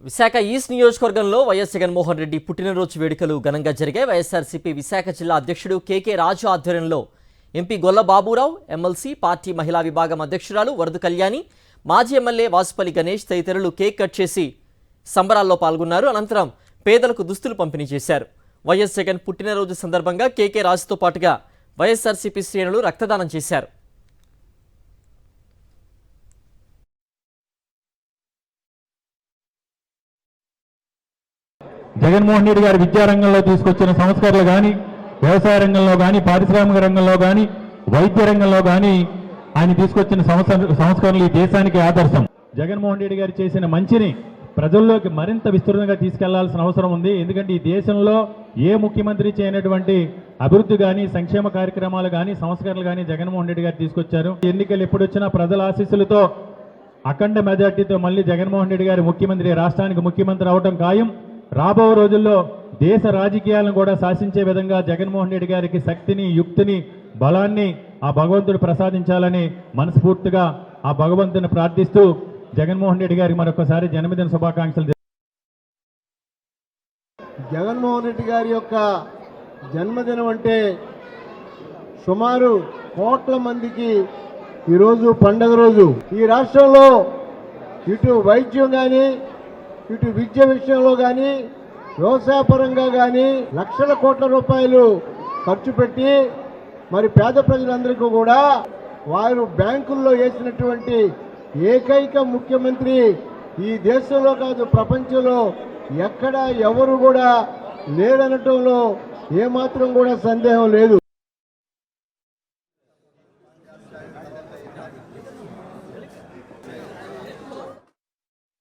Visakha east నియోజకవర్గంలో YS Jaganmohan Reddy పుట్టినరోజు వేడుకలు ఘనంగా జరిగాయి. వైఎస్ఆర్సీపీ విశాఖ జిల్లా అధ్యక్షుడు కేకే రాజు ఆధ్వర్యంలో ఎంపీ గొల్ల బాబురావు, ఎమ్మెల్సీ పార్టీ మహిళా విభాగం అధ్యక్షురాలు వరద కళ్యాణి, మాజీ ఎమ్మెల్యే వాసుపల్లి గణేష్ తదితరులు కేక్ కట్ చేసి సంబరాల్లో పాల్గొన్నారు. అనంతరం పేదలకు దుస్తులు పంపిణీ చేశారు. వైఎస్ జగన్ పుట్టినరోజు సందర్భంగా కేకే రాజుతో పాటుగా వైఎస్ఆర్సీపీ శ్రేణులు రక్తదానం చేశారు. జగన్మోహన్ రెడ్డి గారు విద్యారంగంలో తీసుకొచ్చిన సంస్కరణలు కానీ, వ్యవసాయ రంగంలో కానీ, పారిశ్రామిక రంగంలో కానీ, వైద్య రంగంలో కానీ ఆయన తీసుకొచ్చిన సంస్కరణలు ఈ దేశానికి ఆదర్శం. జగన్మోహన్ రెడ్డి గారు చేసిన మంచిని ప్రజల్లోకి మరింత విస్తృతంగా తీసుకెళ్లాల్సిన అవసరం ఉంది. ఎందుకంటే ఈ దేశంలో ఏ ముఖ్యమంత్రి చేయనటువంటి అభివృద్ధి కానీ, సంక్షేమ కార్యక్రమాలు కానీ, సంస్కరణలు కానీ జగన్మోహన్ రెడ్డి గారు తీసుకొచ్చారు. ఎన్నికలు ఎప్పుడు వచ్చినా ప్రజల ఆశీస్సులతో అఖండ మెజార్టీతో మళ్ళీ జగన్మోహన్ రెడ్డి గారు రాష్ట్రానికి ముఖ్యమంత్రి అవడం ఖాయం. రాబో రోజుల్లో దేశ రాజకీయాలను కూడా శాసించే విధంగా జగన్మోహన్ రెడ్డి గారికి శక్తిని, యుక్తిని, బలాన్ని ఆ భగవంతుడు ప్రసాదించాలని మనస్ఫూర్తిగా ఆ భగవంతుని ప్రార్థిస్తూ జగన్మోహన్ రెడ్డి గారికి మరొకసారి జన్మదిన శుభాకాంక్షలు. జగన్మోహన్ రెడ్డి గారి యొక్క జన్మదినం అంటే సుమారు కోట్ల మందికి ఈరోజు పండగ రోజు. ఈ రాష్ట్రంలో ఇటు వైద్యం కానీ, ఇటు విద్య విషయంలో కానీ, వ్యవసాయపరంగా కానీ లక్షల కోట్ల రూపాయలు ఖర్చు పెట్టి మరి పేద ప్రజలందరికీ కూడా వారు బ్యాంకుల్లో వేసినటువంటి ఏకైక ముఖ్యమంత్రి ఈ దేశంలో కాదు ప్రపంచంలో ఎక్కడ ఎవరు కూడా లేరనటంలో ఏమాత్రం కూడా సందేహం లేదు.